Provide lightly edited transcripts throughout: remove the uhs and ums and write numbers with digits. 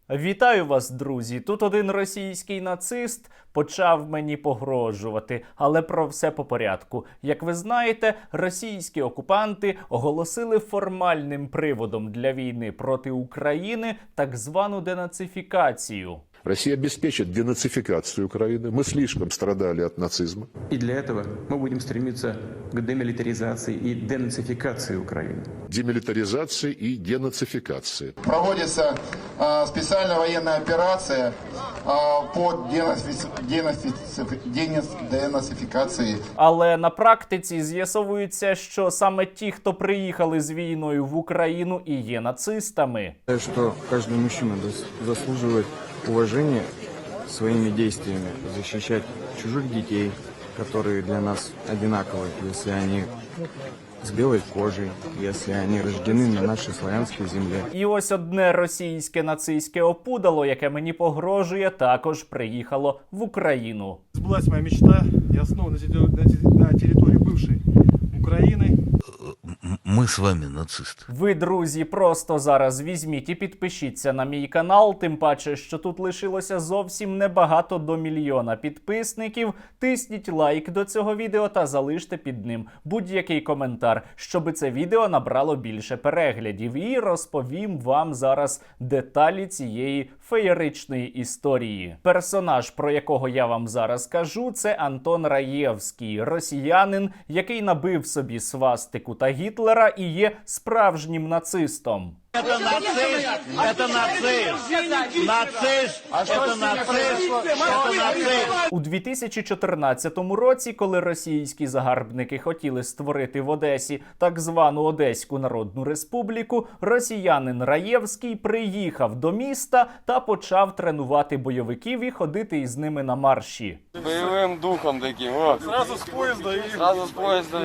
Вітаю вас, друзі! Тут один російський нацист почав мені погрожувати, але про все по порядку. Як ви знаєте, російські окупанти оголосили формальним приводом для війни проти України так звану денацифікацію. Россия обеспечит денацификацию Украины. Мы слишком страдали от нацизма. И для этого мы будем стремиться к демилитаризации и денацификации Украины. Демилитаризации и денацификации. Проводится специальная военная операция по денацификации. Але на практиці з'ясовується, що саме ті, хто приїхали з війною в Україну, і є нацистами. Что каждый мужчина заслуживает уважения своими действиями, защищать чужих детей, которые для нас одинаковы, если они с белой кожей, если они рождены на нашей славянской земле. І ось одне російське нацистське опудало, яке мені погрожує, також приїхало в Україну. Сбылась моя мечта. Я снова на территории бывшей Украины. Ми з вами нацисти. Ви, друзі, просто зараз візьміть і підпишіться на мій канал, тим паче, що тут лишилося зовсім небагато до 1 мільйона підписників. Тисніть лайк до цього відео та залиште під ним будь-який коментар, щоб це відео набрало більше переглядів. І розповім вам зараз деталі цієї феєричної історії. Персонаж, про якого я вам зараз кажу, це Антон Раєвський, росіянин, який набив собі свастику та Гітлера і є справжнім нацистом. Це нацист, це нацист, нацист, це нацист, це нацист. У 2014 році, коли російські загарбники хотіли створити в Одесі так звану Одеську Народну Республіку, росіянин Раєвський приїхав до міста та почав тренувати бойовиків і ходити із ними на марші. Боевым духом таким, вот. Сразу с поезда и... Сразу с поезда.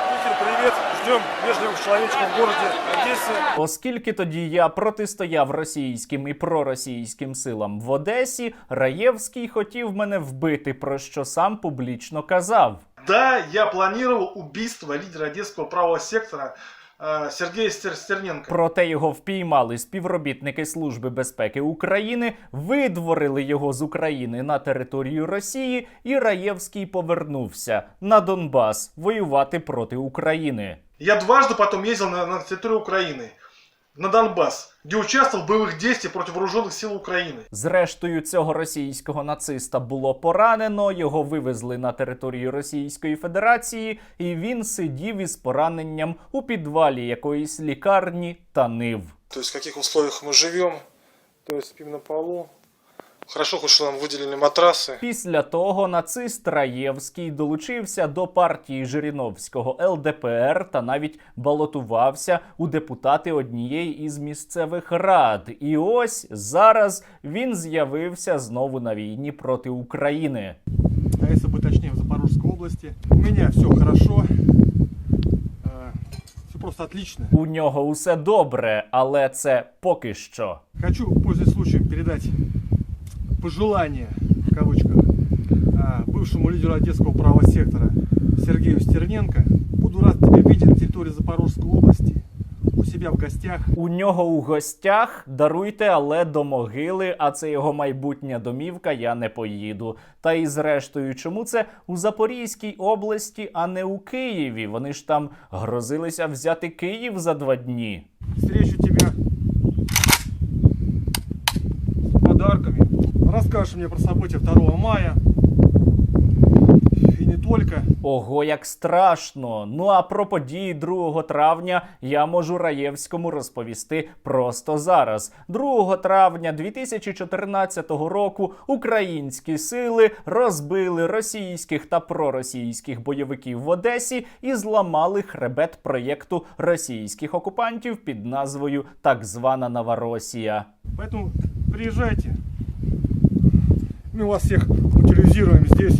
Питер, привет. Ждем вежливых человечков в городе Одессе. Оскільки тоді я протистояв російським і проросійським силам в Одесі, Раєвський хотів мене вбити, про що сам публічно казав. Да, я планировал убийство лидера Одесского правого сектора Сергея Стерненко. Проте його впіймали співробітники Служби безпеки України, видворили його з України на територію Росії, і Раєвський повернувся на Донбас воювати проти України. Я дважды потом ездил на территорию Украины, на Донбасс, где участвовал в боевых действиях против вооруженных сил Украины. Зрештою, цього російського нациста було поранено, його вивезли на територію Російської Федерації, і він сидів із пораненням у підвалі якоїсь лікарні та нив. То есть в каких условиях мы живем, то есть спим на полу. Хорошо, хоть что нам выделили матрасы. Після того нацист Раєвський долучився до партії Жириновського ЛДПР та навіть балотувався у депутати однієї із місцевих рад. І ось зараз він з'явився знову на війні проти України. А если быть точнее, в Запорожской области. У меня все хорошо. Все просто отлично. У нього усе добре, але це поки що. Хочу, пользуясь случаем, передать пожелание, в кавычках, бывшему лидеру Одесского правого сектора Сергею Стерненко. Буду рад тебя видеть на территории Запорожской области, у себя в гостях. У нього у гостях, даруйте, але до могили, а це його майбутня домівка, я не поїду. Та і зрештою, чому це у Запорізькій області, а не у Києві? Вони ж там грозилися взяти Київ за 2 дні. Встречу тебя с подарками. Расскажешь мне про события 2 мая. И не только. Ого, як страшно! Ну а про події 2 травня я можу Раєвському розповісти просто зараз. 2 травня 2014 року українські сили розбили російських та проросійських бойовиків в Одесі і зламали хребет проєкту російських окупантів під назвою так звана Новоросія. Поэтому приезжайте. Мы вас всех утилизируем здесь,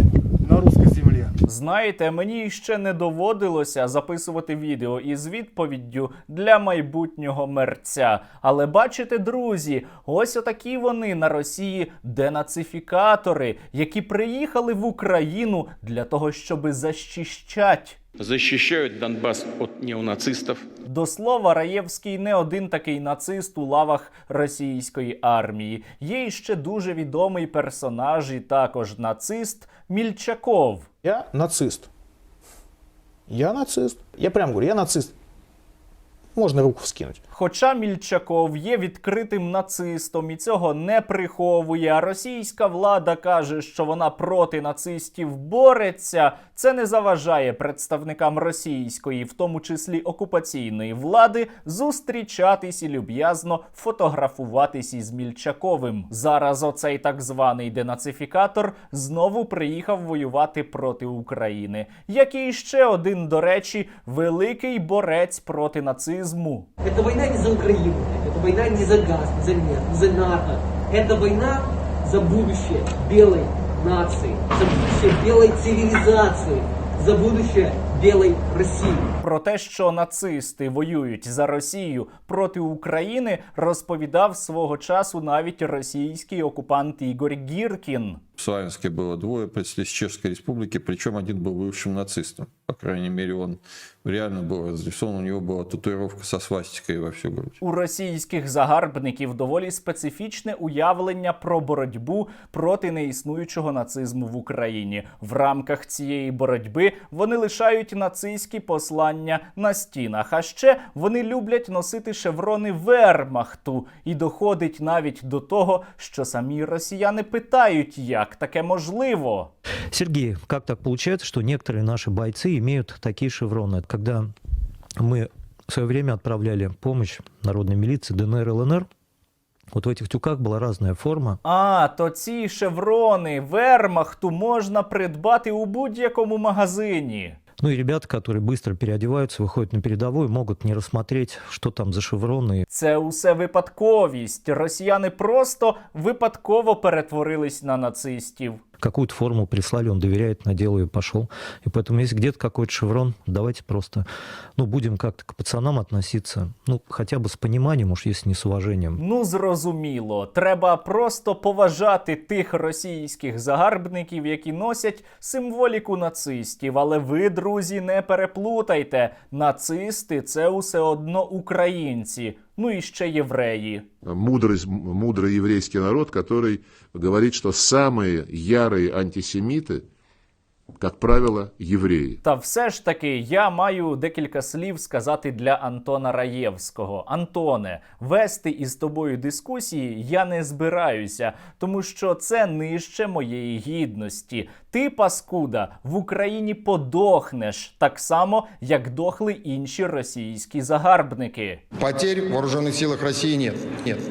на русской земле. Знаєте, мені ще не доводилося записувати відео із відповіддю для майбутнього мерця. Але бачите, друзі, ось отакі вони на Росії денацифікатори, які приїхали в Україну для того, щоб защищать защищают Донбасс от неонацистов. До слова, Раєвський не один такий нацист у лавах російської армії. Є іще дуже відомий персонаж і також нацист Мільчаков. Я нацист. Я нацист. Я прям говорю, я нацист. Можно руку вскинуть. Хоча Мільчаков є відкритим нацистом і цього не приховує, а російська влада каже, що вона проти нацистів бореться, це не заважає представникам російської, в тому числі окупаційної влади, зустрічатись і люб'язно фотографуватись із Мільчаковим. Зараз оцей так званий денацифікатор знову приїхав воювати проти України. Як і ще один, до речі, великий борець проти нацизму. Это война не за Украину, это война не за газ, не за нефть, не за НАТО. Это война за будущее белой нации, за будущее белой цивилизации, за будущее белой Росії. Про те, що нацисти воюють за Росію проти України, розповідав свого часу навіть російський окупант Ігор Гіркін. В Славянске было двое представителей Чешской Республики, причем один был бывшим нацистом. По крайней мере, он реально был разрисован, у него была татуировка со свастикой во всю грудь. У російських загарбників доволі специфічне уявлення про боротьбу проти неіснуючого нацизму в Україні. В рамках цієї боротьби вони лишають нацистські послання на стінах. А ще вони люблять носити шеврони Вермахту. І доходить навіть до того, що самі росіяни питають, як таке можливо. Сергей, как так получается, что некоторые наши бойцы имеют такие шевроны? Когда мы в свое время отправляли помощь народной милиции ДНР, ЛНР, вот в этих тюках была разная форма. А, то ці шеврони Вермахту можна придбати у будь-якому магазині. Ну и ребята, которые быстро переодеваются, выходят на передовую, могут не рассмотреть, что там за шевроны. Це усе випадковість. Росіяни просто випадково перетворились на нацистів. Какую-то форму прислали, он доверяет, надел и пошел. И поэтому, если где-то какой-то шеврон, давайте просто, будем как-то к пацанам относиться, хотя бы с пониманием, уж если не с уважением. Ну, зрозуміло. Треба просто поважати тих російських загарбників, які носять символіку нацистів. Але ви, друзі, не переплутайте. Нацисти – це усе одно українці. Ну і ще євреї. Мудрый еврейский народ, который говорит, что самые ярые антисемиты, как правило, євреї. Та все ж таки, я маю декілька слів сказати для Антона Раєвського. Антоне, вести із тобою дискусії я не збираюся, тому що це нижче моєї гідності. Ти, паскуда, в Україні подохнеш, так само, як дохли інші російські загарбники. Потерь в вооруженных силах России нет. Нет.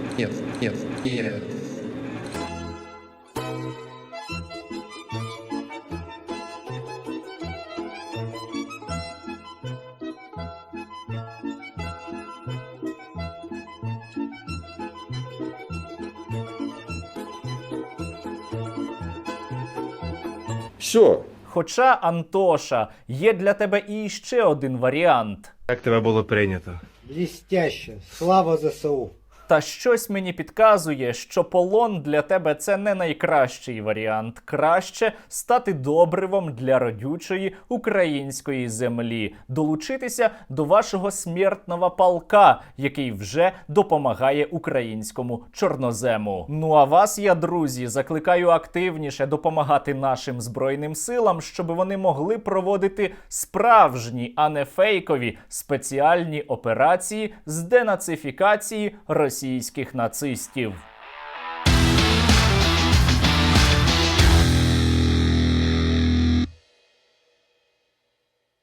Все. Хоча, Антоша, є для тебе і ще один варіант. Як тебе було прийнято? Блестяще. Слава ЗСУ. Та щось мені підказує, що полон для тебе – це не найкращий варіант. Краще стати добривом для родючої української землі. Долучитися до вашого смертного полка, який вже допомагає українському чорнозему. Ну а вас я, друзі, закликаю активніше допомагати нашим Збройним силам, щоб вони могли проводити справжні, а не фейкові спеціальні операції з денацифікації російських нацистів.